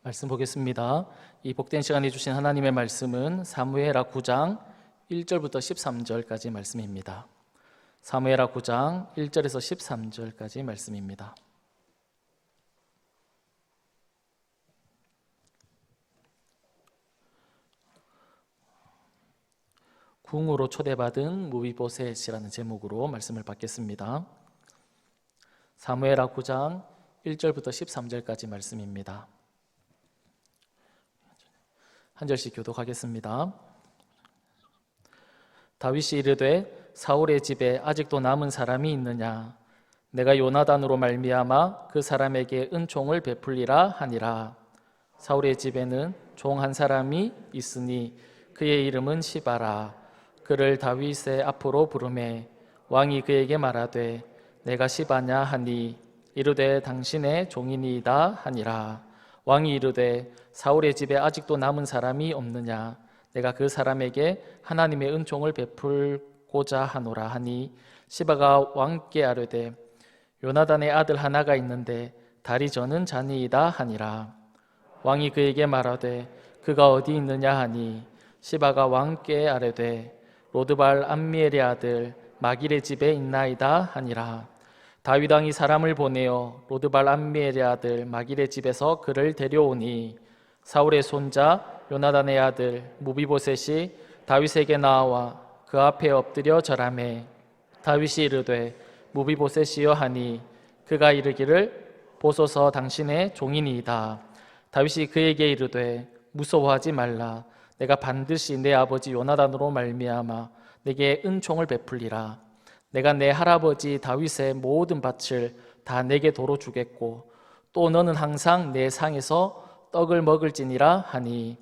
말씀 보겠습니다. 이 복된 시간에 주신 하나님의 말씀은 사무엘하 9장 1절부터 13절까지 말씀입니다. 사무엘하 9장 1절에서 13절까지 말씀입니다. 궁으로 초대받은 무비보셋이라는 제목으로 말씀을 받겠습니다. 사무엘하 9장 1절부터 13절까지 말씀입니다. 한 절씩 교독하겠습니다. 다윗이 이르되 사울의 집에 아직도 남은 사람이 있느냐? 내가 요나단으로 말미암아 그 사람에게 은총을 베풀리라 하니라. 사울의 집에는 종 한 사람이 있으니 그의 이름은 시바라. 그를 다윗의 앞으로 부르매 왕이 그에게 말하되 내가 시바냐 하니 이르되 당신의 종이니이다 하니라. 왕이 이르되 사울의 집에 아직도 남은 사람이 없느냐? 내가 그 사람에게 하나님의 은총을 베풀고자 하노라 하니 시바가 왕께 아뢰되 요나단의 아들 하나가 있는데 다리 저는 자니이다 하니라. 왕이 그에게 말하되 그가 어디 있느냐 하니 시바가 왕께 아뢰되 로드발 암미엘의 아들 마길의 집에 있나이다 하니라. 다윗 왕이 사람을 보내어 로드발 암미엘의 아들 마길의 집에서 그를 데려오니 사울의 손자 요나단의 아들 무비보셋이 다윗에게 나와 그 앞에 엎드려 절하매 다윗이 이르되 무비보셋이여 하니 그가 이르기를 보소서 당신의 종이니이다. 다윗이 그에게 이르되 무서워하지 말라. 내가 반드시 내 아버지 요나단으로 말미암아 내게 은총을 베풀리라. 내가 내 할아버지 다윗의 모든 밭을 다 내게 도로 주겠고 또 너는 항상 내 상에서 떡을 먹을지니라 하니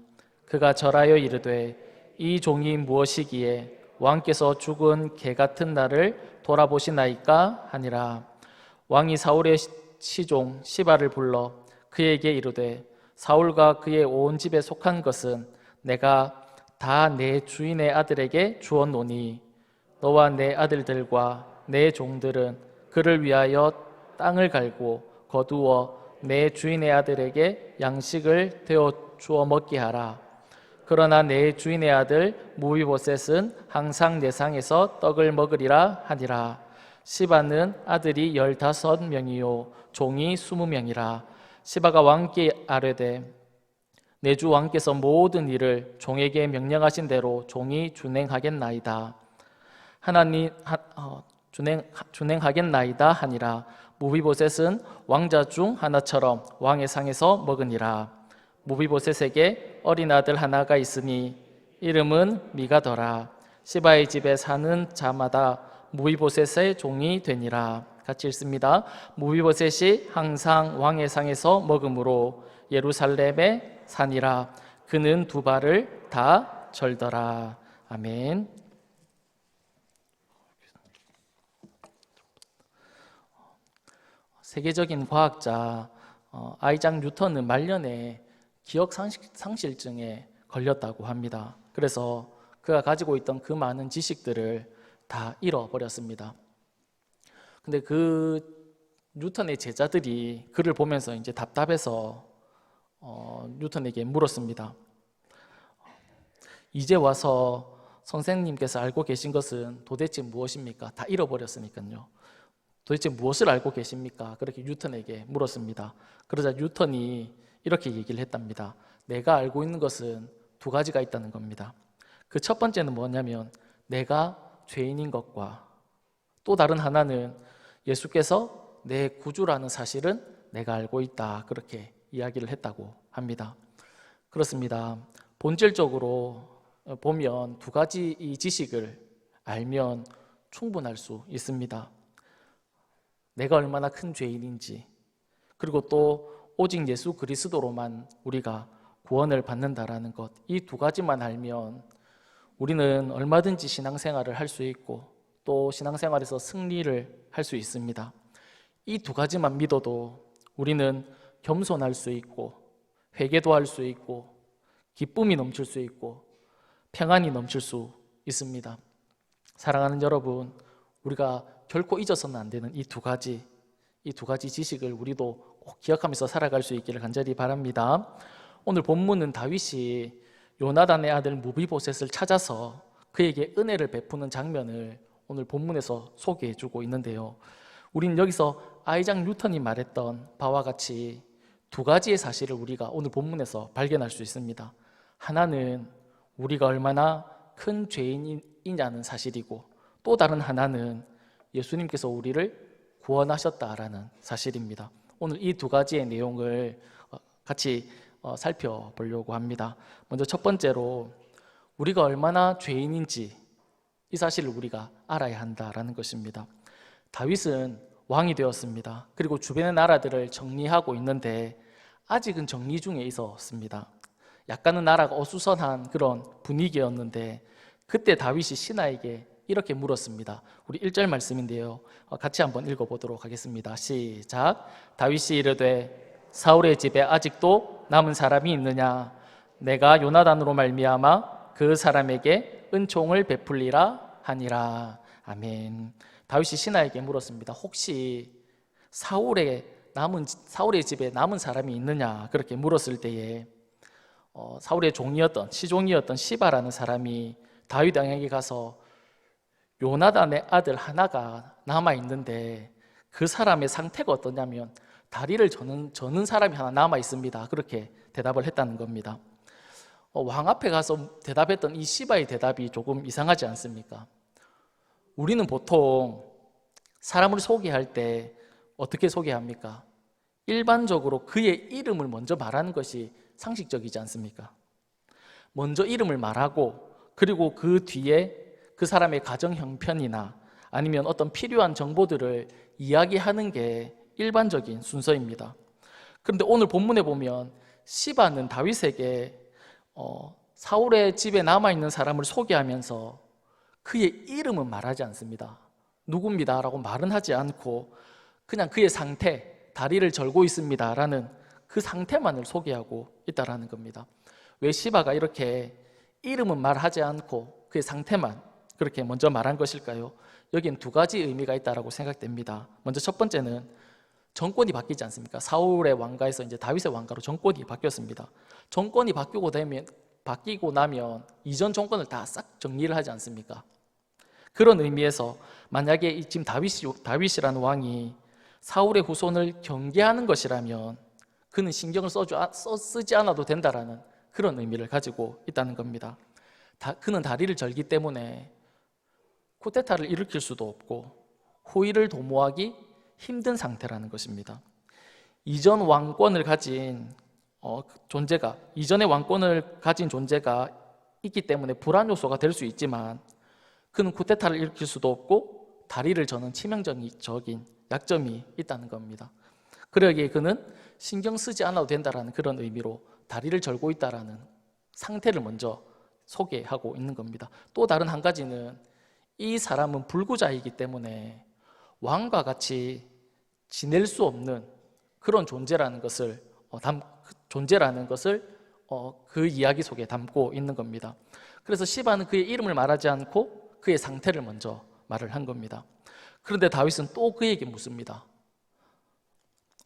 그가 절하여 이르되 이 종이 무엇이기에 왕께서 죽은 개 같은 나를 돌아보시나이까 하니라. 왕이 사울의 시종 시바를 불러 그에게 이르되 사울과 그의 온 집에 속한 것은 내가 다 내 주인의 아들에게 주었노니 너와 내 아들들과 내 종들은 그를 위하여 땅을 갈고 거두어 내 주인의 아들에게 양식을 되어 주어 먹게 하라. 그러나 내 주인의 아들 무비보셋은 항상 내 상에서 떡을 먹으리라 하니라. 시바는 아들이 15명이요 종이 20명이라. 시바가 왕께 아뢰되 내 주 왕께서 모든 일을 종에게 명령하신 대로 종이 준행하겠나이다. 준행하겠나이다 하니라. 무비보셋은 왕자 중 하나처럼 왕의 상에서 먹으니라. 무비보셋에게 어린 아들 하나가 있으니 이름은 미가더라. 시바의 집에 사는 자마다 무비보셋의 종이 되니라. 같이 읽습니다. 무비보셋이 항상 왕의 상에서 먹으므로 예루살렘에 사니라. 그는 두 발을 다 절더라. 아멘. 세계적인 과학자 아이작 뉴턴은 말년에 기억 상실증에 걸렸다고 합니다. 그래서 그가 가지고 있던 그 많은 지식들을 다 잃어버렸습니다. 근데 그 뉴턴의 제자들이 그를 보면서 이제 답답해서 뉴턴에게 물었습니다. 이제 와서 선생님께서 알고 계신 것은 도대체 무엇입니까? 다 잃어버렸으니까요. 도대체 무엇을 알고 계십니까? 그렇게 뉴턴에게 물었습니다. 그러자 뉴턴이 이렇게 얘기를 했답니다. 내가 알고 있는 것은 두 가지가 있다는 겁니다. 그 첫 번째는 뭐냐면 내가 죄인인 것과 또 다른 하나는 예수께서 내 구주라는 사실은 내가 알고 있다. 그렇게 이야기를 했다고 합니다. 그렇습니다. 본질적으로 보면 두 가지 이 지식을 알면 충분할 수 있습니다. 내가 얼마나 큰 죄인인지, 그리고 또 오직 예수 그리스도로만 우리가 구원을 받는다라는 것, 이 두 가지만 알면 우리는 얼마든지 신앙생활을 할 수 있고 또 신앙생활에서 승리를 할 수 있습니다. 이 두 가지만 믿어도 우리는 겸손할 수 있고 회개도 할 수 있고 기쁨이 넘칠 수 있고 평안이 넘칠 수 있습니다. 사랑하는 여러분, 우리가 결코 잊어서는 안 되는 이 두 가지, 이 두 가지 지식을 우리도 꼭 기억하면서 살아갈 수 있기를 간절히 바랍니다. 오늘 본문은 다윗이 요나단의 아들 무비보셋을 찾아서 그에게 은혜를 베푸는 장면을 오늘 본문에서 소개해주고 있는데요. 우리는 여기서 아이작 뉴턴이 말했던 바와 같이 두 가지의 사실을 우리가 오늘 본문에서 발견할 수 있습니다. 하나는 우리가 얼마나 큰 죄인이냐는 사실이고, 또 다른 하나는 예수님께서 우리를 구원하셨다라는 사실입니다. 오늘 이 두 가지의 내용을 같이 살펴보려고 합니다. 먼저 첫 번째로 우리가 얼마나 죄인인지 이 사실을 우리가 알아야 한다라는 것입니다. 다윗은 왕이 되었습니다. 그리고 주변의 나라들을 정리하고 있는데 아직은 정리 중에 있었습니다. 약간은 나라가 어수선한 그런 분위기였는데 그때 다윗이 신하에게 이렇게 물었습니다. 우리 1절 말씀인데요. 같이 한번 읽어보도록 하겠습니다. 시작. 다윗이 이르되 사울의 집에 아직도 남은 사람이 있느냐? 내가 요나단으로 말미암아 그 사람에게 은총을 베풀리라 하니라. 아멘. 다윗이 신하에게 물었습니다. 혹시 사울의 집에 남은 사람이 있느냐? 그렇게 물었을 때에 사울의 시종이었던 시바라는 사람이 다윗에게 가서 요나단의 아들 하나가 남아 있는데 그 사람의 상태가 어떠냐면 다리를 저는 사람이 하나 남아 있습니다. 그렇게 대답을 했다는 겁니다. 왕 앞에 가서 대답했던 이 시바의 대답이 조금 이상하지 않습니까? 우리는 보통 사람을 소개할 때 어떻게 소개합니까? 일반적으로 그의 이름을 먼저 말하는 것이 상식적이지 않습니까? 먼저 이름을 말하고 그리고 그 뒤에 그 사람의 가정 형편이나 아니면 어떤 필요한 정보들을 이야기하는 게 일반적인 순서입니다. 그런데 오늘 본문에 보면 시바는 다윗에게 사울의 집에 남아있는 사람을 소개하면서 그의 이름은 말하지 않습니다. 누굽니다 라고 말은 하지 않고 그냥 그의 상태, 다리를 절고 있습니다 라는 그 상태만을 소개하고 있다는 겁니다. 왜 시바가 이렇게 이름은 말하지 않고 그의 상태만 그렇게 먼저 말한 것일까요? 여기엔 두 가지 의미가 있다고 생각됩니다. 먼저 첫 번째는 정권이 바뀌지 않습니까? 사울의 왕가에서 이제 다윗의 왕가로 정권이 바뀌었습니다. 정권이 바뀌고 나면 이전 정권을 다 싹 정리를 하지 않습니까? 그런 의미에서 만약에 지금 다윗이라는 왕이 사울의 후손을 경계하는 것이라면 그는 신경을 쓰지 않아도 된다라는 그런 의미를 가지고 있다는 겁니다. 그는 다리를 절기 때문에 쿠데타를 일으킬 수도 없고 호위를 도모하기 힘든 상태라는 것입니다. 이전의 왕권을 가진 존재가 있기 때문에 불안 요소가 될 수 있지만 그는 쿠데타를 일으킬 수도 없고 다리를 저는 치명적인 약점이 있다는 겁니다. 그러기에 그는 신경 쓰지 않아도 된다는 그런 의미로 다리를 절고 있다는 상태를 먼저 소개하고 있는 겁니다. 또 다른 한 가지는 이 사람은 불구자이기 때문에 왕과 같이 지낼 수 없는 그런 존재라는 것을 그 이야기 속에 담고 있는 겁니다. 그래서 시바는 그의 이름을 말하지 않고 그의 상태를 먼저 말을 한 겁니다. 그런데 다윗은 또 그에게 묻습니다.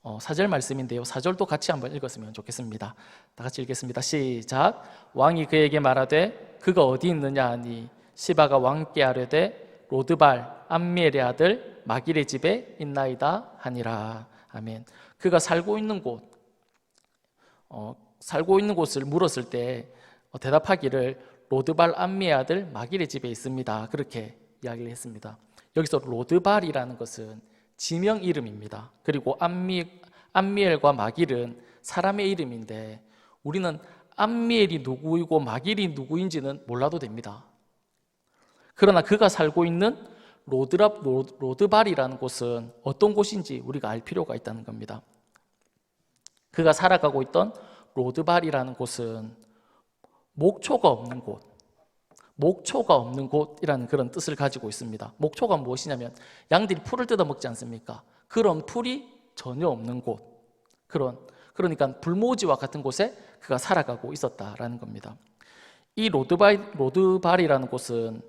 4절 말씀인데요. 4절도 같이 한번 읽었으면 좋겠습니다. 다 같이 읽겠습니다. 시작. 왕이 그에게 말하되 그가 어디 있느냐 하니 시바가 왕께 아뢰되 로드발 암미엘의 아들 마길의 집에 있나이다 하니라. 아멘. 그가 살고 있는 곳을 물었을 때 대답하기를 로드발 암미의 아들 마길의 집에 있습니다. 그렇게 이야기를 했습니다. 여기서 로드발이라는 것은 지명 이름입니다. 그리고 암미엘과 마길은 사람의 이름인데 우리는 암미엘이 누구이고 마길이 누구인지는 몰라도 됩니다. 그러나 그가 살고 있는 로드발이라는 곳은 어떤 곳인지 우리가 알 필요가 있다는 겁니다. 그가 살아가고 있던 로드발이라는 곳은 목초가 없는 곳이라는 그런 뜻을 가지고 있습니다. 목초가 무엇이냐면 양들이 풀을 뜯어 먹지 않습니까? 그런 풀이 전혀 없는 곳, 그러니까 불모지와 같은 곳에 그가 살아가고 있었다라는 겁니다. 이 로드발이라는 곳은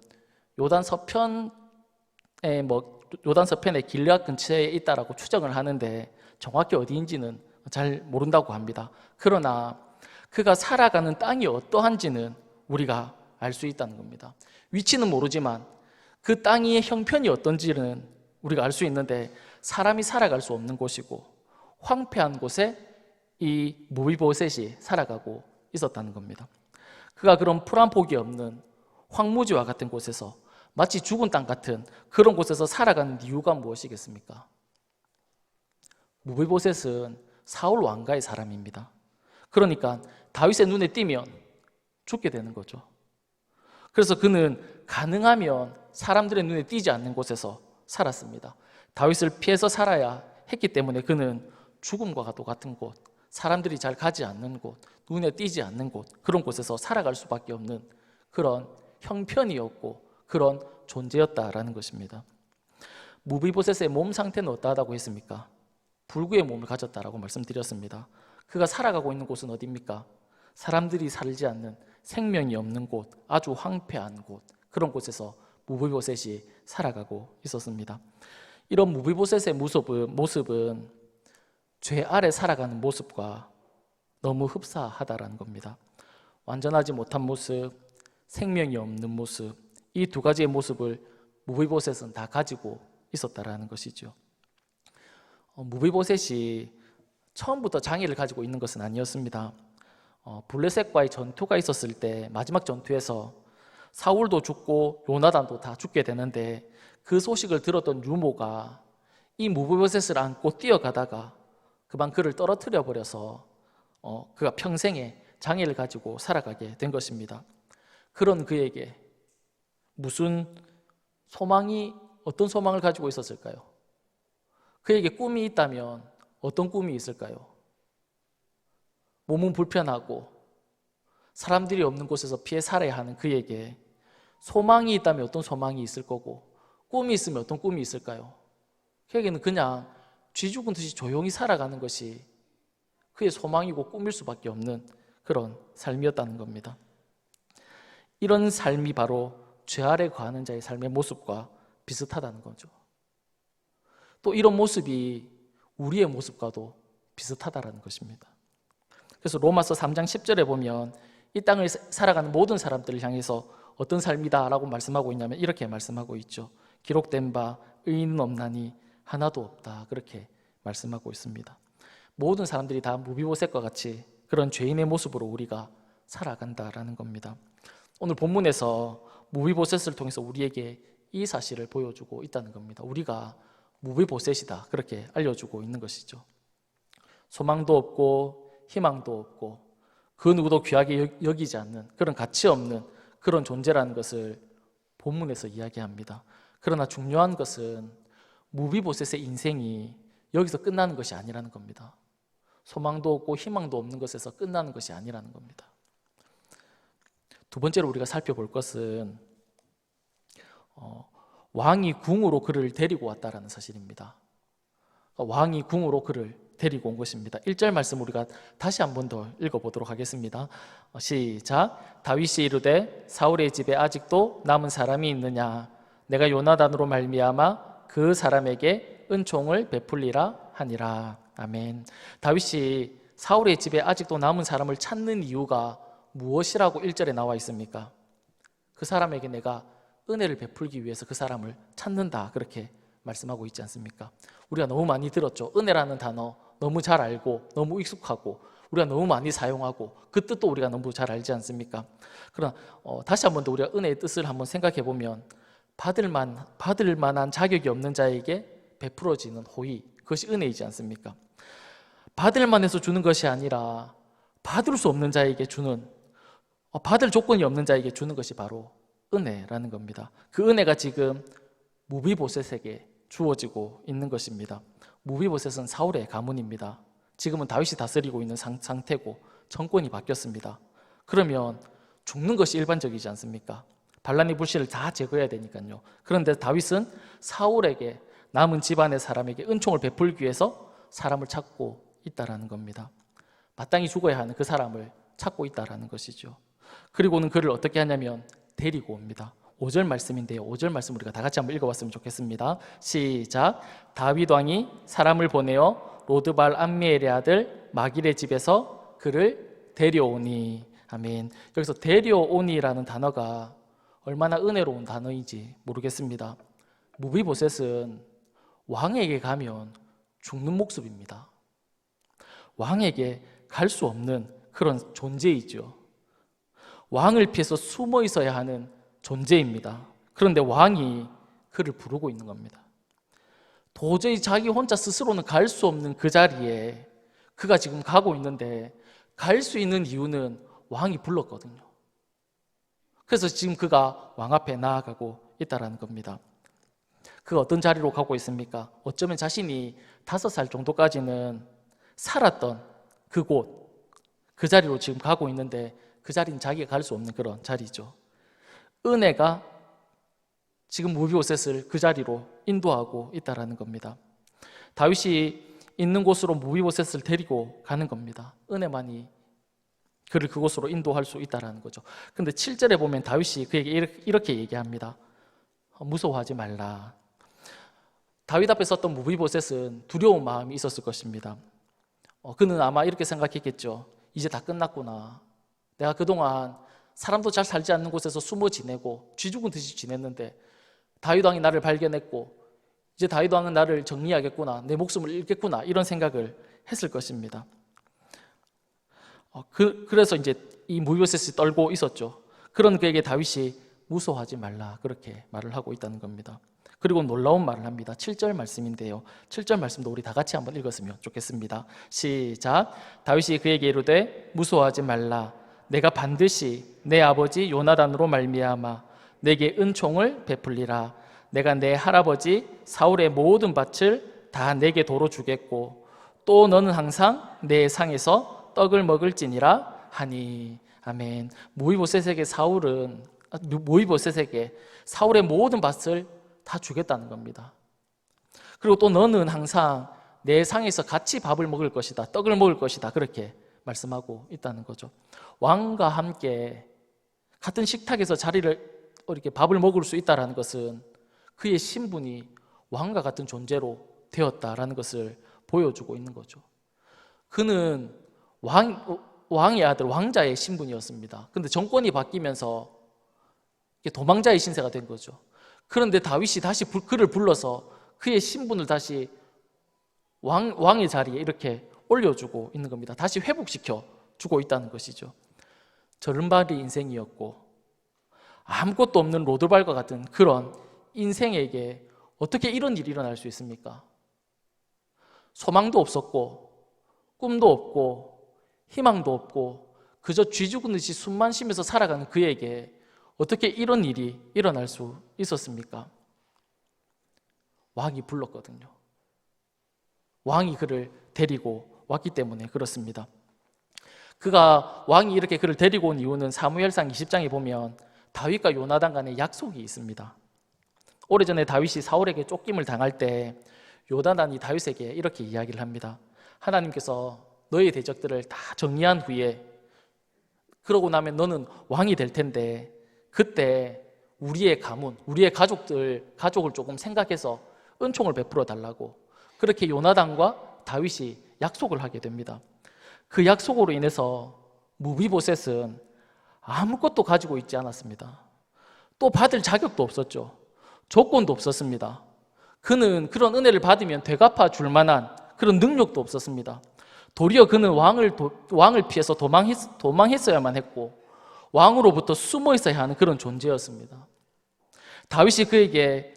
요단 서편에 요단 서편의 길앗 근처에 있다라고 추정을 하는데 정확히 어디인지는 잘 모른다고 합니다. 그러나 그가 살아가는 땅이 어떠한지는 우리가 알 수 있다는 겁니다. 위치는 모르지만 그 땅의 형편이 어떤지는 우리가 알 수 있는데 사람이 살아갈 수 없는 곳이고 황폐한 곳에 이 무비보셋이 살아가고 있었다는 겁니다. 그가 그런 풀 한 폭이 없는 황무지와 같은 곳에서 마치 죽은 땅 같은 그런 곳에서 살아가는 이유가 무엇이겠습니까? 무비보셋은 사울 왕가의 사람입니다. 그러니까 다윗의 눈에 띄면 죽게 되는 거죠. 그래서 그는 가능하면 사람들의 눈에 띄지 않는 곳에서 살았습니다. 다윗을 피해서 살아야 했기 때문에 그는 죽음과 같은 곳, 사람들이 잘 가지 않는 곳, 눈에 띄지 않는 곳, 그런 곳에서 살아갈 수밖에 없는 그런 형편이었고 그런 존재였다라는 것입니다. 무비보셋의 몸 상태는 어떠하다고 했습니까? 불구의 몸을 가졌다라고 말씀드렸습니다. 그가 살아가고 있는 곳은 어디입니까? 사람들이 살지 않는, 생명이 없는 곳, 아주 황폐한 곳, 그런 곳에서 무비보셋이 살아가고 있었습니다. 이런 무비보셋의 모습은 죄 아래 살아가는 모습과 너무 흡사하다라는 겁니다. 완전하지 못한 모습, 생명이 없는 모습, 이 두 가지의 모습을 무비보셋은 다 가지고 있었다라는 것이죠. 무비보셋이 처음부터 장애를 가지고 있는 것은 아니었습니다. 블레셋과의 전투가 있었을 때 마지막 전투에서 사울도 죽고 요나단도 다 죽게 되는데 그 소식을 들었던 유모가 이 무비보셋을 안고 뛰어가다가 그만 그를 떨어뜨려 버려서 그가 평생에 장애를 가지고 살아가게 된 것입니다. 그런 그에게 어떤 소망을 가지고 있었을까요? 그에게 꿈이 있다면 어떤 꿈이 있을까요? 몸은 불편하고 사람들이 없는 곳에서 피해 살아야 하는 그에게 소망이 있다면 어떤 소망이 있을 거고 꿈이 있으면 어떤 꿈이 있을까요? 그에게는 그냥 쥐 죽은 듯이 조용히 살아가는 것이 그의 소망이고 꿈일 수밖에 없는 그런 삶이었다는 겁니다. 이런 삶이 바로 죄 아래 거하는 자의 삶의 모습과 비슷하다는 거죠. 또 이런 모습이 우리의 모습과도 비슷하다는 것입니다. 그래서 로마서 3장 10절에 보면 이 땅을 살아가는 모든 사람들을 향해서 어떤 삶이다라고 말씀하고 있냐면 이렇게 말씀하고 있죠. 기록된 바 의인은 없나니 하나도 없다, 그렇게 말씀하고 있습니다. 모든 사람들이 다 무비보셋과 같이 그런 죄인의 모습으로 우리가 살아간다라는 겁니다. 오늘 본문에서 무비보셋을 통해서 우리에게 이 사실을 보여주고 있다는 겁니다. 우리가 무비보셋이다, 그렇게 알려주고 있는 것이죠. 소망도 없고 희망도 없고 그 누구도 귀하게 여기지 않는 그런 가치 없는 그런 존재라는 것을 본문에서 이야기합니다. 그러나 중요한 것은 무비보셋의 인생이 여기서 끝나는 것이 아니라는 겁니다. 소망도 없고 희망도 없는 것에서 끝나는 것이 아니라는 겁니다. 두 번째로 우리가 살펴볼 것은 왕이 궁으로 그를 데리고 왔다라는 사실입니다. 왕이 궁으로 그를 데리고 온 것입니다. 1절 말씀 우리가 다시 한 번 더 읽어보도록 하겠습니다. 시작. 다윗이 이르되 사울의 집에 아직도 남은 사람이 있느냐? 내가 요나단으로 말미암아 그 사람에게 은총을 베풀리라 하니라. 아멘. 다윗이 사울의 집에 아직도 남은 사람을 찾는 이유가 무엇이라고 1절에 나와 있습니까? 그 사람에게 내가 은혜를 베풀기 위해서 그 사람을 찾는다, 그렇게 말씀하고 있지 않습니까? 우리가 너무 많이 들었죠. 은혜라는 단어 너무 잘 알고 너무 익숙하고 우리가 너무 많이 사용하고 그 뜻도 우리가 너무 잘 알지 않습니까? 그러나 다시 한 번 더 우리가 은혜의 뜻을 한번 생각해 보면 받을 만한 자격이 없는 자에게 베풀어지는 호의, 그것이 은혜이지 않습니까? 받을 만해서 주는 것이 아니라 받을 수 없는 자에게 주는, 받을 조건이 없는 자에게 주는 것이 바로 은혜라는 겁니다. 그 은혜가 지금 무비보셋에게 주어지고 있는 것입니다. 무비보셋은 사울의 가문입니다. 지금은 다윗이 다스리고 있는 상태고 정권이 바뀌었습니다. 그러면 죽는 것이 일반적이지 않습니까? 반란의 불씨를 다 제거해야 되니까요. 그런데 다윗은 사울에게, 남은 집안의 사람에게 은총을 베풀기 위해서 사람을 찾고 있다라는 겁니다. 마땅히 죽어야 하는 그 사람을 찾고 있다라는 것이죠. 그리고는 그를 어떻게 하냐면 데리고 옵니다. 5절 말씀인데요. 5절 말씀 우리가 다 같이 한번 읽어봤으면 좋겠습니다. 시작. 다윗 왕이 사람을 보내어 로드발 암미엘의 아들 마길의 집에서 그를 데려오니. 아멘. 여기서 데려오니라는 단어가 얼마나 은혜로운 단어인지 모르겠습니다. 무비보셋은 왕에게 가면 죽는 목숨입니다. 왕에게 갈 수 없는 그런 존재이죠. 왕을 피해서 숨어 있어야 하는 존재입니다. 그런데 왕이 그를 부르고 있는 겁니다. 도저히 자기 혼자 스스로는 갈 수 없는 그 자리에 그가 지금 가고 있는데, 갈 수 있는 이유는 왕이 불렀거든요. 그래서 지금 그가 왕 앞에 나아가고 있다는 겁니다. 그 어떤 자리로 가고 있습니까? 어쩌면 자신이 5살 정도까지는 살았던 그곳, 그 자리로 지금 가고 있는데, 그 자리는 자기가 갈 수 없는 그런 자리죠. 은혜가 지금 무비보셋을 그 자리로 인도하고 있다는 겁니다. 다윗이 있는 곳으로 무비보셋을 데리고 가는 겁니다. 은혜만이 그를 그곳으로 인도할 수 있다는 거죠. 근데 7절에 보면 다윗이 그에게 이렇게 얘기합니다. 무서워하지 말라. 다윗 앞에 섰던 무비보셋은 두려운 마음이 있었을 것입니다. 그는 아마 이렇게 생각했겠죠. 이제 다 끝났구나. 내가 그동안 사람도 잘 살지 않는 곳에서 숨어 지내고 쥐 죽은 듯이 지냈는데 다윗 왕이 나를 발견했고 이제 다윗 왕은 나를 정리하겠구나, 내 목숨을 잃겠구나, 이런 생각을 했을 것입니다. 그래서 이제 이 무비보셋이 떨고 있었죠. 그런 그에게 다윗이 무서워하지 말라, 그렇게 말을 하고 있다는 겁니다. 그리고 놀라운 말을 합니다. 7절 말씀인데요. 7절 말씀도 우리 다 같이 한번 읽었으면 좋겠습니다. 시작. 다윗이 그에게 이르되 무서워하지 말라. 내가 반드시 내 아버지 요나단으로 말미암아 내게 은총을 베풀리라. 내가 내 할아버지 사울의 모든 밭을 다 내게 도로 주겠고 또 너는 항상 내 상에서 떡을 먹을지니라 하니. 아멘. 무비보셋에게 사울의 모든 밭을 다 주겠다는 겁니다. 그리고 또 너는 항상 내 상에서 같이 밥을 먹을 것이다, 떡을 먹을 것이다, 그렇게 말씀하고 있다는 거죠. 왕과 함께 같은 식탁에서 이렇게 밥을 먹을 수 있다는 것은 그의 신분이 왕과 같은 존재로 되었다라는 것을 보여주고 있는 거죠. 그는 왕의 아들, 왕자의 신분이었습니다. 그런데 정권이 바뀌면서 도망자의 신세가 된 거죠. 그런데 다윗이 다시 그를 불러서 그의 신분을 다시 왕의 자리에 이렇게 올려주고 있는 겁니다. 다시 회복시켜 주고 있다는 것이죠. 저른발이 인생이었고 아무것도 없는 로드발과 같은 그런 인생에게 어떻게 이런 일이 일어날 수 있습니까? 소망도 없었고 꿈도 없고 희망도 없고 그저 쥐 죽은 듯이 숨만 쉬면서 살아가는 그에게 어떻게 이런 일이 일어날 수 있었습니까? 왕이 불렀거든요. 왕이 그를 데리고 왔기 때문에 그렇습니다. 왕이 이렇게 그를 데리고 온 이유는 사무엘상 20장에 보면 다윗과 요나단 간의 약속이 있습니다. 오래전에 다윗이 사울에게 쫓김을 당할 때 요나단이 다윗에게 이렇게 이야기를 합니다. 하나님께서 너의 대적들을 다 정리한 후에 그러고 나면 너는 왕이 될 텐데 그때 우리의 가문, 우리의 가족을 조금 생각해서 은총을 베풀어 달라고, 그렇게 요나단과 다윗이 약속을 하게 됩니다. 그 약속으로 인해서 무비보셋은 아무것도 가지고 있지 않았습니다. 또 받을 자격도 없었죠. 조건도 없었습니다. 그는 그런 은혜를 받으면 되갚아 줄 만한 그런 능력도 없었습니다. 도리어 그는 왕을 피해서 도망했어야만 했고 왕으로부터 숨어 있어야 하는 그런 존재였습니다. 다윗이 그에게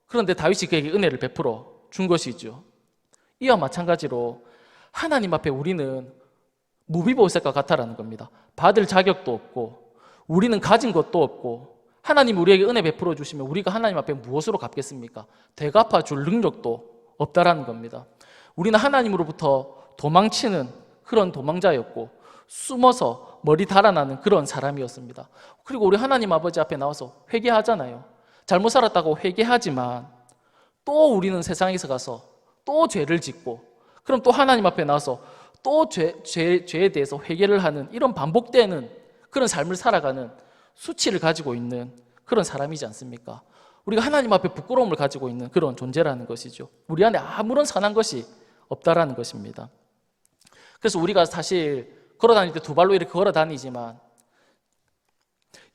그런데 다윗이 그에게 은혜를 베풀어 준 것이죠. 이와 마찬가지로 하나님 앞에 우리는 무비보셋과 같다라는 겁니다. 받을 자격도 없고 우리는 가진 것도 없고 하나님 우리에게 은혜 베풀어 주시면 우리가 하나님 앞에 무엇으로 갚겠습니까? 되갚아 줄 능력도 없다라는 겁니다. 우리는 하나님으로부터 도망치는 그런 도망자였고 숨어서 머리 달아나는 그런 사람이었습니다. 그리고 우리 하나님 아버지 앞에 나와서 회개하잖아요. 잘못 살았다고 회개하지만 또 우리는 세상에서 가서 또 죄를 짓고 그럼 또 하나님 앞에 나와서 또 죄에 대해서 회개를 하는 이런 반복되는 그런 삶을 살아가는 수치를 가지고 있는 그런 사람이지 않습니까? 우리가 하나님 앞에 부끄러움을 가지고 있는 그런 존재라는 것이죠. 우리 안에 아무런 선한 것이 없다라는 것입니다. 그래서 우리가 사실 걸어 다닐 때 두 발로 이렇게 걸어 다니지만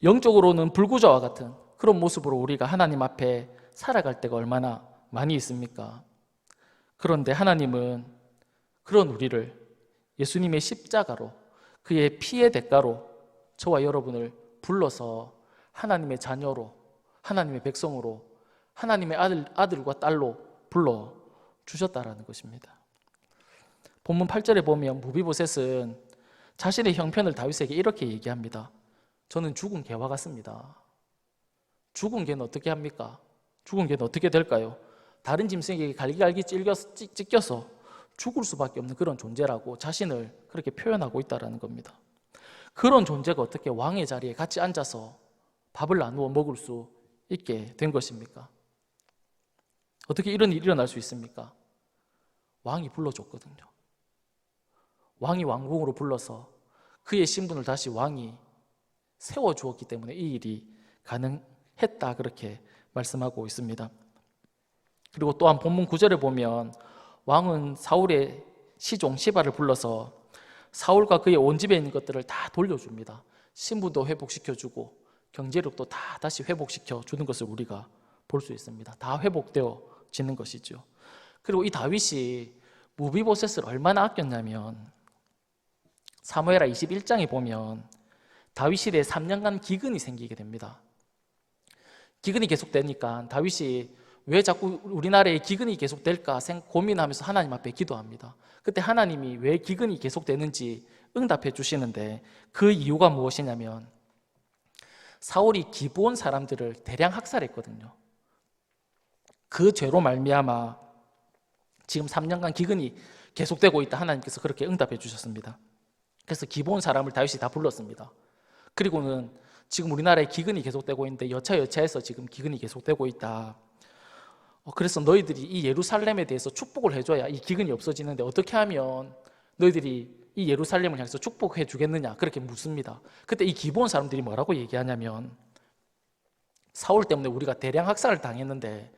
영적으로는 불구자와 같은 그런 모습으로 우리가 하나님 앞에 살아갈 때가 얼마나 많이 있습니까? 그런데 하나님은 그런 우리를 예수님의 십자가로, 그의 피의 대가로 저와 여러분을 불러서 하나님의 자녀로, 하나님의 백성으로, 하나님의 아들과 딸로 불러 주셨다라는 것입니다. 본문 8절에 보면 무비보셋은 자신의 형편을 다윗에게 이렇게 얘기합니다. 저는 죽은 개와 같습니다. 죽은 개는 어떻게 합니까? 죽은 개는 어떻게 될까요? 다른 짐승에게 갈기갈기 찢겨서 죽을 수밖에 없는 그런 존재라고 자신을 그렇게 표현하고 있다는 겁니다. 그런 존재가 어떻게 왕의 자리에 같이 앉아서 밥을 나누어 먹을 수 있게 된 것입니까? 어떻게 이런 일이 일어날 수 있습니까? 왕이 불러줬거든요. 왕이 왕궁으로 불러서 그의 신분을 다시 왕이 세워주었기 때문에 이 일이 가능했다, 그렇게 말씀하고 있습니다. 그리고 또한 본문 9절에 보면 왕은 사울의 시종 시바를 불러서 사울과 그의 온 집에 있는 것들을 다 돌려줍니다. 신분도 회복시켜주고 경제력도 다 다시 회복시켜 주는 것을 우리가 볼 수 있습니다. 다 회복되어지는 것이죠. 그리고 이 다윗이 무비보셋을 얼마나 아꼈냐면 사무엘하 21장에 보면 다윗 시대에 3년간 기근이 생기게 됩니다. 기근이 계속되니까 다윗이 왜 자꾸 우리나라에 기근이 계속될까 고민하면서 하나님 앞에 기도합니다. 그때 하나님이 왜 기근이 계속되는지 응답해 주시는데 그 이유가 무엇이냐면 사울이 기브온 사람들을 대량 학살했거든요. 그 죄로 말미암아 지금 3년간 기근이 계속되고 있다, 하나님께서 그렇게 응답해 주셨습니다. 그래서 기브온 사람을 다윗이 다 불렀습니다. 그리고는 지금 우리나라에 기근이 계속되고 있는데 여차여차해서 지금 기근이 계속되고 있다. 그래서 너희들이 이 예루살렘에 대해서 축복을 해줘야 이 기근이 없어지는데 어떻게 하면 너희들이 이 예루살렘을 향해서 축복해 주겠느냐, 그렇게 묻습니다. 그때 이 기브온 사람들이 뭐라고 얘기하냐면 사울 때문에 우리가 대량 학살을 당했는데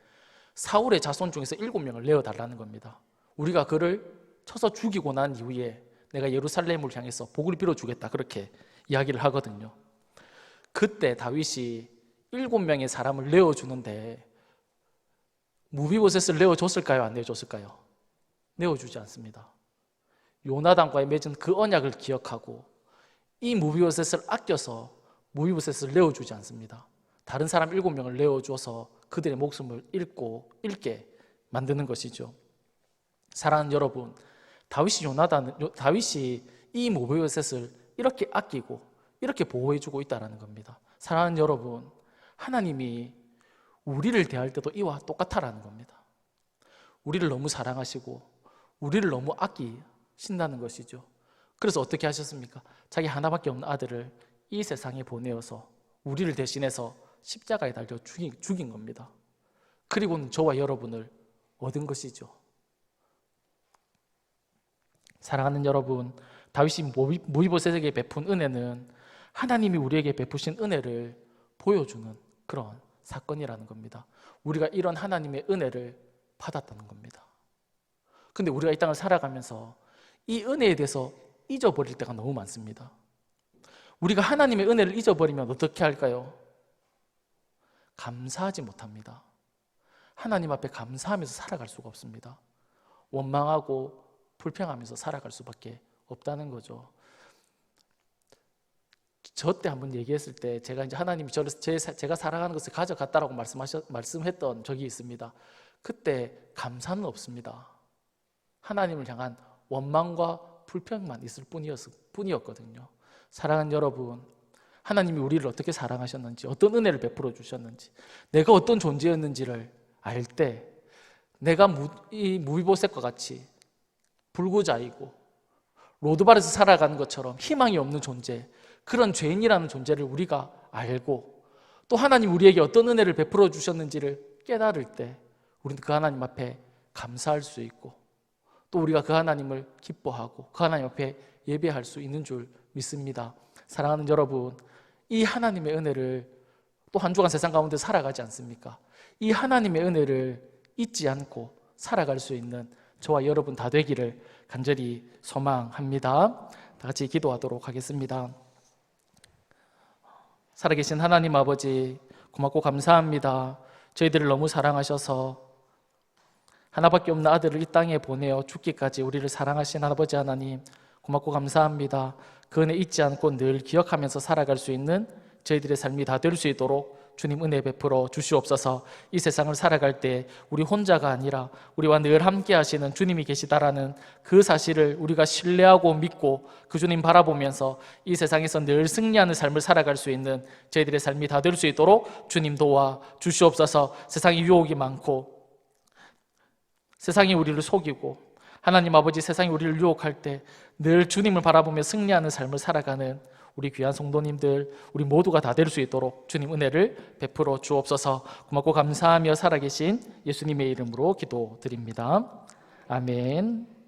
사울의 자손 중에서 7명을 내어달라는 겁니다. 우리가 그를 쳐서 죽이고 난 이후에 내가 예루살렘을 향해서 복을 빌어주겠다, 그렇게 이야기를 하거든요. 그때 다윗이 7명의 사람을 내어주는데 무비보셋을 내어줬을까요? 안 내어줬을까요? 내어주지 않습니다. 요나단과의 맺은 그 언약을 기억하고 이 무비보셋을 아껴서 무비보셋을 내어주지 않습니다. 다른 사람 7명을 내어줘서 그들의 목숨을 잃게 만드는 것이죠. 사랑하는 여러분, 다윗이 이 무비보셋을 이렇게 아끼고 이렇게 보호해주고 있다는 겁니다. 사랑하는 여러분, 하나님이 우리를 대할 때도 이와 똑같다라는 겁니다. 우리를 너무 사랑하시고 우리를 너무 아끼신다는 것이죠. 그래서 어떻게 하셨습니까? 자기 하나밖에 없는 아들을 이 세상에 보내어서 우리를 대신해서 십자가에 달려 죽인 겁니다. 그리고는 저와 여러분을 얻은 것이죠. 사랑하는 여러분, 다윗이 무비보셋에게 베푼 은혜는 하나님이 우리에게 베푸신 은혜를 보여주는 그런 사건이라는 겁니다. 우리가 이런 하나님의 은혜를 받았다는 겁니다. 근데 우리가 이 땅을 살아가면서 이 은혜에 대해서 잊어버릴 때가 너무 많습니다. 우리가 하나님의 은혜를 잊어버리면 어떻게 할까요? 감사하지 못합니다. 하나님 앞에 감사하면서 살아갈 수가 없습니다. 원망하고 불평하면서 살아갈 수밖에 없다는 거죠. 저 때 한번 얘기했을 때 제가 이제 하나님이 제가 살아가는 것을 가져갔다라고 말씀했던 적이 있습니다. 그때 감사는 없습니다. 하나님을 향한 원망과 불평만 있을 뿐이었거든요. 사랑하는 여러분, 하나님이 우리를 어떻게 사랑하셨는지, 어떤 은혜를 베풀어 주셨는지, 내가 어떤 존재였는지를 알 때 내가 이 무비보셋과 같이 불구자이고 로드발에서 살아가는 것처럼 희망이 없는 존재, 그런 죄인이라는 존재를 우리가 알고 또 하나님 우리에게 어떤 은혜를 베풀어 주셨는지를 깨달을 때 우리는 그 하나님 앞에 감사할 수 있고 또 우리가 그 하나님을 기뻐하고 그 하나님 앞에 예배할 수 있는 줄 믿습니다. 사랑하는 여러분, 이 하나님의 은혜를 또 한 주간 세상 가운데 살아가지 않습니까? 이 하나님의 은혜를 잊지 않고 살아갈 수 있는 저와 여러분 다 되기를 간절히 소망합니다. 다 같이 기도하도록 하겠습니다. 살아계신 하나님 아버지, 고맙고 감사합니다. 저희들을 너무 사랑하셔서 하나밖에 없는 아들을 이 땅에 보내어 죽기까지 우리를 사랑하신 아버지 하나님, 고맙고 감사합니다. 그 은혜 잊지 않고 늘 기억하면서 살아갈 수 있는 저희들의 삶이 다 될 수 있도록 주님 은혜 베풀어 주시옵소서. 이 세상을 살아갈 때 우리 혼자가 아니라 우리와 늘 함께 하시는 주님이 계시다라는 그 사실을 우리가 신뢰하고 믿고 그 주님 바라보면서 이 세상에서 늘 승리하는 삶을 살아갈 수 있는 저희들의 삶이 다 될 수 있도록 주님 도와 주시옵소서. 세상에 유혹이 많고 세상이 우리를 속이고 하나님 아버지 세상이 우리를 유혹할 때 늘 주님을 바라보며 승리하는 삶을 살아가는 우리 귀한 성도님들 우리 모두가 다 될 수 있도록 주님 은혜를 베풀어 주옵소서. 고맙고 감사하며 살아계신 예수님의 이름으로 기도드립니다. 아멘.